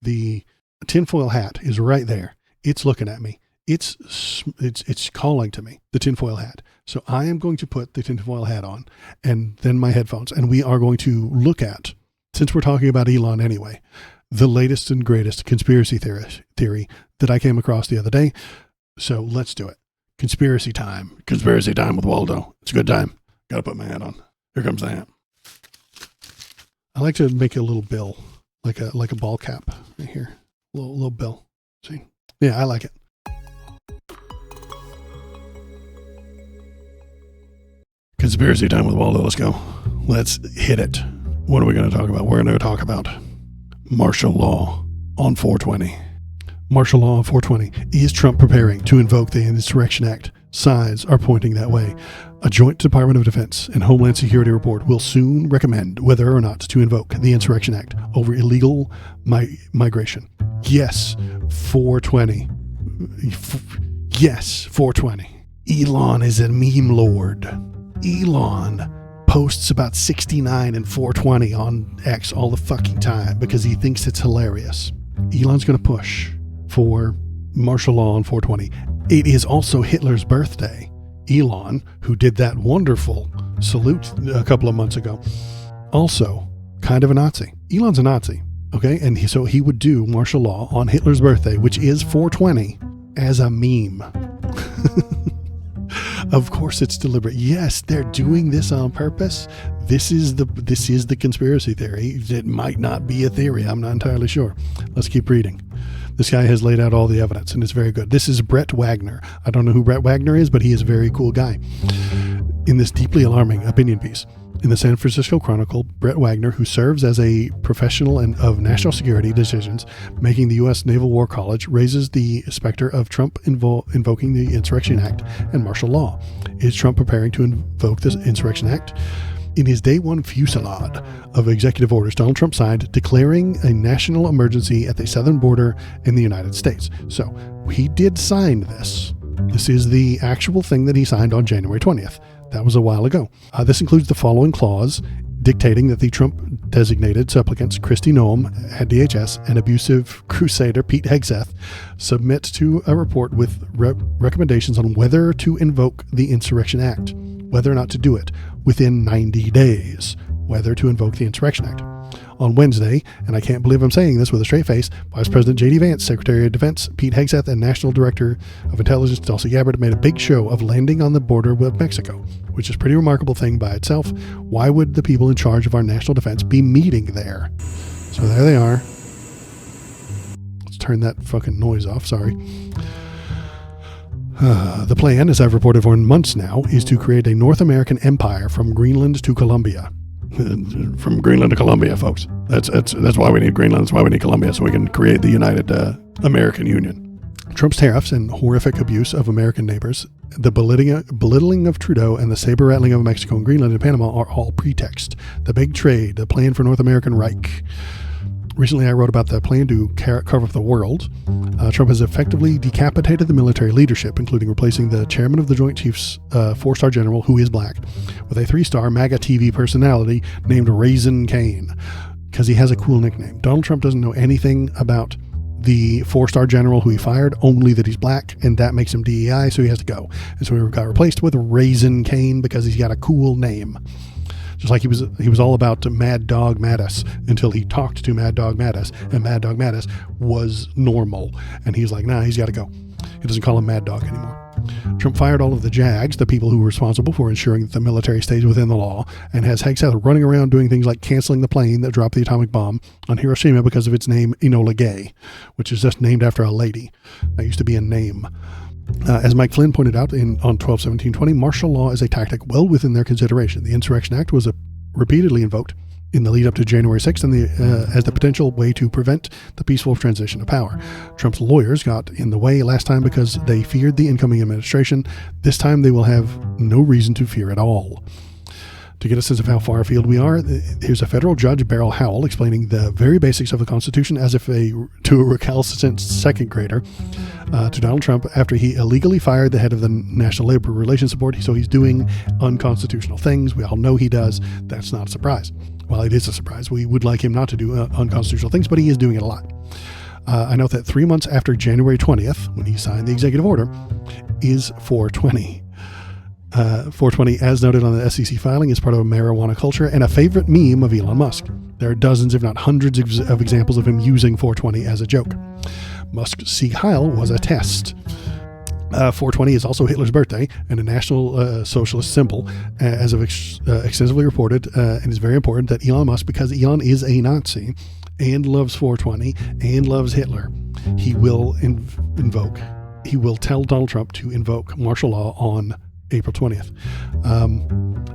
The tinfoil hat is right there. It's looking at me. It's calling to me, the tinfoil hat. So I am going to put the tinfoil hat on and then my headphones, and we are going to look at, since we're talking about Elon anyway, the latest and greatest conspiracy theory that I came across the other day. So let's do it. Conspiracy time with Waldo. It's a good time. Got to put my hat on. Here comes the hat. I like to make a little bill, like a ball cap right here. Little bill. See? Yeah, I like it. Conspiracy time with Waldo. Let's go. Let's hit it. What are we going to talk about? We're going to talk about martial law on 420. Martial law on 420. Is Trump preparing to invoke the Insurrection Act? Signs are pointing that way. A joint Department of Defense and Homeland Security report will soon recommend whether or not to invoke the Insurrection Act over illegal migration. Yes, 420. Yes, 420. Elon is a meme lord. Elon posts about 69 and 420 on X all the fucking time because he thinks it's hilarious. Elon's going to push for martial law on 420. It is also Hitler's birthday. Elon, who did that wonderful salute a couple of months ago, also kind of a Nazi. Elon's a Nazi, okay? And so he would do martial law on Hitler's birthday, which is 420, as a meme. Of course it's deliberate. Yes, they're doing this on purpose. This is the conspiracy theory. It might not be a theory. I'm not entirely sure. Let's keep reading. This guy has laid out all the evidence, and it's very good. This is Brett Wagner. I don't know who Brett Wagner is, but he is a very cool guy. In this deeply alarming opinion piece, in the San Francisco Chronicle, Brett Wagner, who serves as a professional of national security decisions making the U.S. Naval War College, raises the specter of Trump invoking the Insurrection Act and martial law. Is Trump preparing to invoke the Insurrection Act? In his day one fusillade of executive orders, Donald Trump signed declaring a national emergency at the southern border in the United States. So he did sign this. This is the actual thing that he signed on January 20th. That was a while ago. This includes the following clause dictating that the Trump-designated supplicants Kristi Noem at DHS and abusive crusader Pete Hegseth submit to a report with recommendations on whether to invoke the Insurrection Act, whether or not to do it within 90 days, whether to invoke the Insurrection Act. On Wednesday, and I can't believe I'm saying this with a straight face, Vice President J.D. Vance, Secretary of Defense Pete Hegseth, and National Director of Intelligence Tulsi Gabbard made a big show of landing on the border with Mexico, which is a pretty remarkable thing by itself. Why would the people in charge of our national defense be meeting there? So there they are. Let's turn that fucking noise off, sorry. The plan, as I've reported for months now, is to create a North American empire from Greenland to Colombia. From Greenland to Colombia, folks. That's why we need Greenland. That's why we need Colombia, so we can create the United American Union. Trump's tariffs and horrific abuse of American neighbors, the belittling of Trudeau, and the saber-rattling of Mexico and Greenland and Panama are all pretext. The big trade, the plan for North American Reich. Recently, I wrote about the plan to carve up the world. Trump has effectively decapitated the military leadership, including replacing the chairman of the Joint Chiefs, 4-star general, who is black, with a 3-star MAGA TV personality named Raisin Cain, because he has a cool nickname. Donald Trump doesn't know anything about the 4-star general who he fired, only that he's black, and that makes him DEI, so he has to go. And so he got replaced with Raisin Cain because he's got a cool name. Just like he was all about Mad Dog Mattis until he talked to Mad Dog Mattis, and Mad Dog Mattis was normal. And he's like, nah, he's got to go. He doesn't call him Mad Dog anymore. Trump fired all of the JAGs, the people who were responsible for ensuring that the military stays within the law, and has Hegseth running around doing things like canceling the plane that dropped the atomic bomb on Hiroshima because of its name Enola Gay, which is just named after a lady. That used to be a name. As Mike Flynn pointed out on 12/17/20, martial law is a tactic well within their consideration. The Insurrection Act was repeatedly invoked in the lead up to January 6th and as the potential way to prevent the peaceful transition of power. Trump's lawyers got in the way last time because they feared the incoming administration. This time they will have no reason to fear at all. To get a sense of how far afield we are, here's a federal judge, Beryl Howell, explaining the very basics of the Constitution as if to a recalcitrant second grader to Donald Trump after he illegally fired the head of the National Labor Relations Board. So he's doing unconstitutional things. We all know he does. That's not a surprise. Well, it is a surprise. We would like him not to do unconstitutional things, but he is doing it a lot. I note that 3 months after January 20th, when he signed the executive order, is 420. 420, as noted on the SEC filing, is part of a marijuana culture and a favorite meme of Elon Musk. There are dozens, if not hundreds, of examples of him using 420 as a joke. Musk's Sieg Heil was a test. 420 is also Hitler's birthday and a national socialist symbol, as of extensively reported, and it's very important that Elon Musk, because Elon is a Nazi and loves 420 and loves Hitler, he will tell Donald Trump to invoke martial law on April 20th.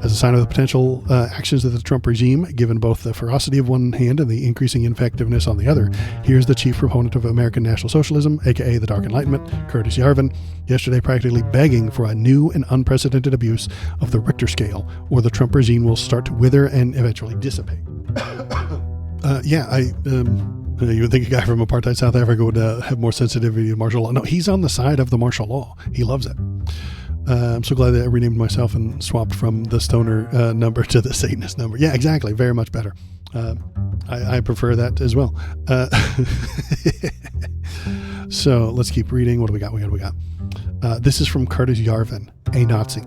As a sign of the potential actions of the Trump regime, given both the ferocity of one hand and the increasing ineffectiveness on the other, here's the chief proponent of American National Socialism, aka the Dark Enlightenment, Curtis Yarvin, yesterday practically begging for a new and unprecedented abuse of the Richter scale, or the Trump regime will start to wither and eventually dissipate. You would think a guy from apartheid South Africa would have more sensitivity to martial law. No, he's on the side of the martial law. He loves it. I'm so glad that I renamed myself and swapped from the stoner number to the Satanist number. Yeah, exactly. Very much better. I prefer that as well. So let's keep reading. What do we got? This is from Curtis Yarvin, a Nazi.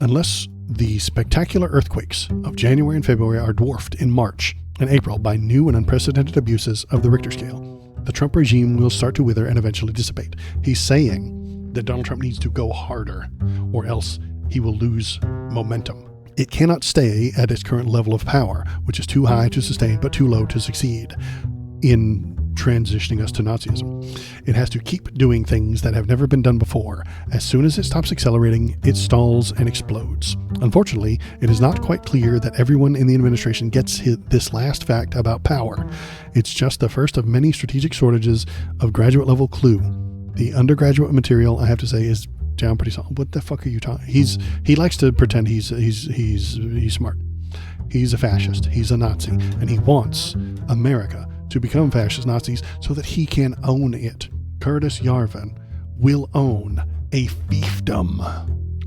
Unless the spectacular earthquakes of January and February are dwarfed in March and April by new and unprecedented abuses of the Richter scale, the Trump regime will start to wither and eventually dissipate. He's saying that Donald Trump needs to go harder, or else he will lose momentum. It cannot stay at its current level of power, which is too high to sustain but too low to succeed in transitioning us to Nazism. It has to keep doing things that have never been done before. As soon as it stops accelerating, it stalls and explodes. Unfortunately, it is not quite clear that everyone in the administration gets this last fact about power. It's just the first of many strategic shortages of graduate level clue. The undergraduate material, I have to say, is down pretty solid. What the fuck are you talking? He likes to pretend he's smart. He's a fascist. He's a Nazi, and he wants America to become fascist Nazis so that he can own it. Curtis Yarvin will own a fiefdom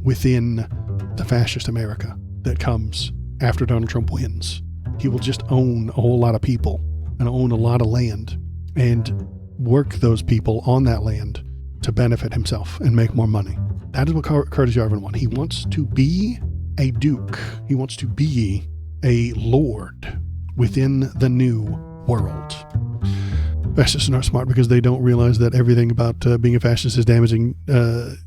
within the fascist America that comes after Donald Trump wins. He will just own a whole lot of people and own a lot of land and work those people on that land to benefit himself and make more money. That is what Curtis Yarvin wants. He wants to be a duke. He wants to be a lord within the new world. Fascists are not smart because they don't realize that everything about being a fascist is damaging to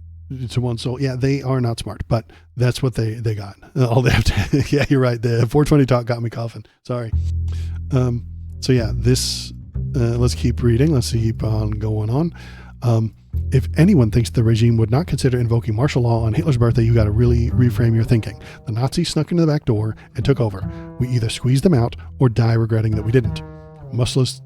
one's soul. Yeah, they are not smart, but that's what they got. All they have to. Yeah, you're right. The 420 talk got me coughing. Sorry. So yeah, this. Let's keep reading. Let's keep on going on. If anyone thinks the regime would not consider invoking martial law on Hitler's birthday, you got to really reframe your thinking. The Nazis snuck into the back door and took over. We either squeezed them out or die regretting that we didn't. Musk's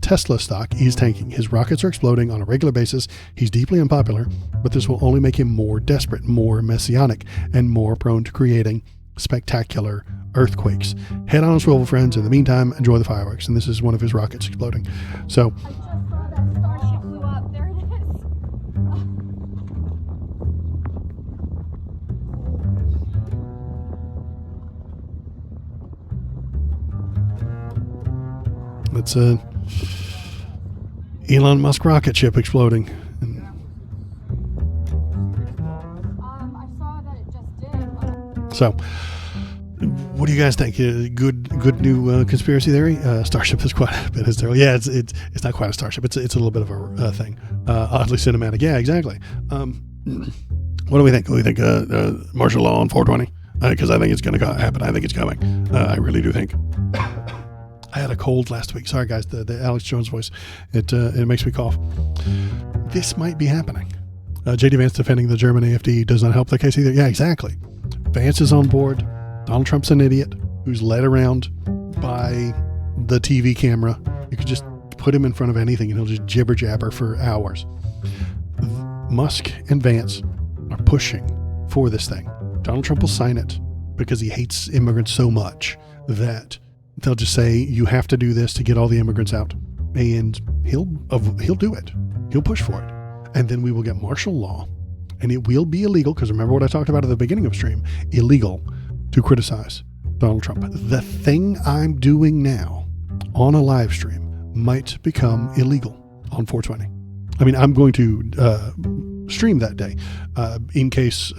Tesla stock is tanking. His rockets are exploding on a regular basis. He's deeply unpopular, but this will only make him more desperate, more messianic, and more prone to creating spectacular earthquakes. Head on a swivel, friends. In the meantime, enjoy the fireworks. And this is one of his rockets exploding. So, I just saw that starship blew up. There it is. It's a Elon Musk rocket ship exploding. I saw that it just did. So, what do you guys think? Good new conspiracy theory? Starship is quite a bit hysterical. Yeah, it's not quite a starship. It's a little bit of a thing. Oddly cinematic. Yeah, exactly. What do we think? Do we think martial law on 420? Because I think it's going to happen. I think it's coming. I really do think. I had a cold last week. Sorry, guys. The Alex Jones voice. It makes me cough. This might be happening. J.D. Vance defending the German AfD does not help the case either. Yeah, exactly. Vance is on board. Donald Trump's an idiot who's led around by the TV camera. You could just put him in front of anything and he'll just jibber jabber for hours. Musk and Vance are pushing for this thing. Donald Trump will sign it because he hates immigrants so much that they'll just say, you have to do this to get all the immigrants out. And he'll do it. He'll push for it. And then we will get martial law. And it will be illegal, because remember what I talked about at the beginning of stream, illegal to criticize Donald Trump. The thing I'm doing now on a live stream might become illegal on 420. I mean, I'm going to stream that day in case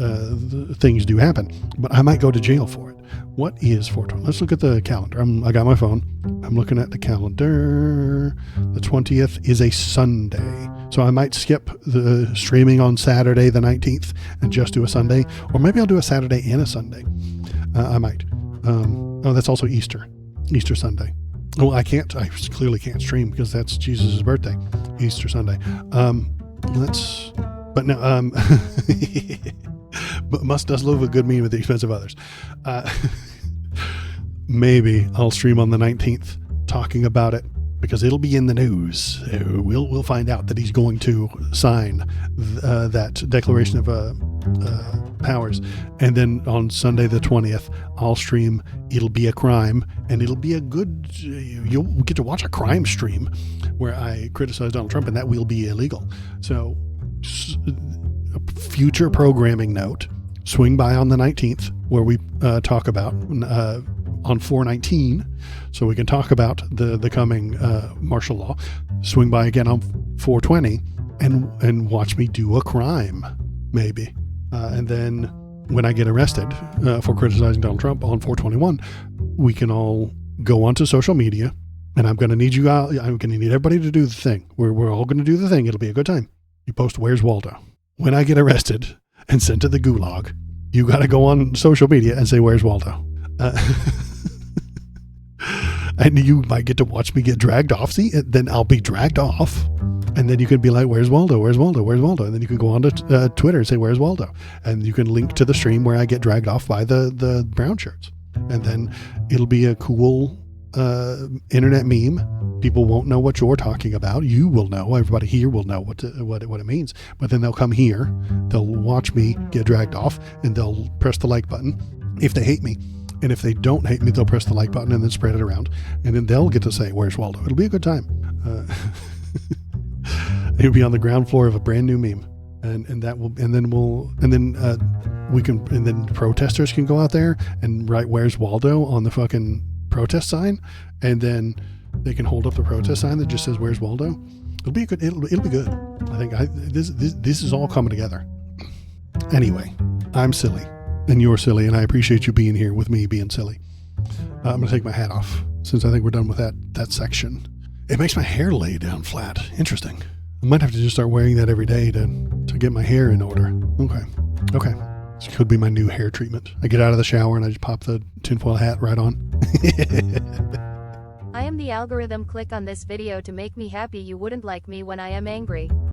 things do happen, but I might go to jail for it. What is 420? Let's look at the calendar. I got my phone. I'm looking at the calendar. The 20th is a Sunday. So I might skip the streaming on Saturday the 19th and just do a Sunday. Or maybe I'll do a Saturday and a Sunday. I might. That's also Easter Sunday. Oh, I clearly can't stream because that's Jesus' birthday, Easter Sunday. But must does love a good meme at the expense of others. Maybe I'll stream on the 19th talking about it because it'll be in the news. We'll find out that he's going to sign that Declaration of Powers. And then on Sunday the 20th, I'll stream It'll Be a Crime, and it'll be a good, you'll get to watch a crime stream where I criticize Donald Trump, and that will be illegal. So a future programming note, swing by on the 19th where we talk about on 419, so we can talk about the coming martial law. Swing by again on 420 and watch me do a crime, maybe. And then when I get arrested for criticizing Donald Trump on 421, we can all go onto social media, and I'm going to need you out. I'm going to need everybody to do the thing. We're all going to do the thing. It'll be a good time. You post, "Where's Waldo?" When I get arrested and sent to the gulag, you got to go on social media and say, "Where's Waldo?" And you might get to watch me get dragged off. See, then I'll be dragged off. And then you can be like, "Where's Waldo? Where's Waldo? Where's Waldo?" And then you can go on to Twitter and say, "Where's Waldo?" And you can link to the stream where I get dragged off by the brown shirts. And then it'll be a cool internet meme. People won't know what you're talking about. You will know. Everybody here will know what it means. But then they'll come here, they'll watch me get dragged off, and they'll press the like button if they hate me. And if they don't hate me, they'll press the like button and then spread it around. And then they'll get to say, "Where's Waldo?" It'll be a good time. It'll be on the ground floor of a brand new meme. And then protesters can go out there and write "Where's Waldo" on the fucking protest sign. And then they can hold up the protest sign that just says "Where's Waldo." It'll be good. It'll be good. I think this is all coming together. Anyway, I'm silly and you're silly, and I appreciate you being here with me being silly. I'm going to take my hat off since I think we're done with that section. It makes my hair lay down flat. Interesting. I might have to just start wearing that every day to get my hair in order. Okay. This could be my new hair treatment. I get out of the shower and I just pop the tinfoil hat right on. I am the algorithm. Click on this video to make me happy. You wouldn't like me when I am angry.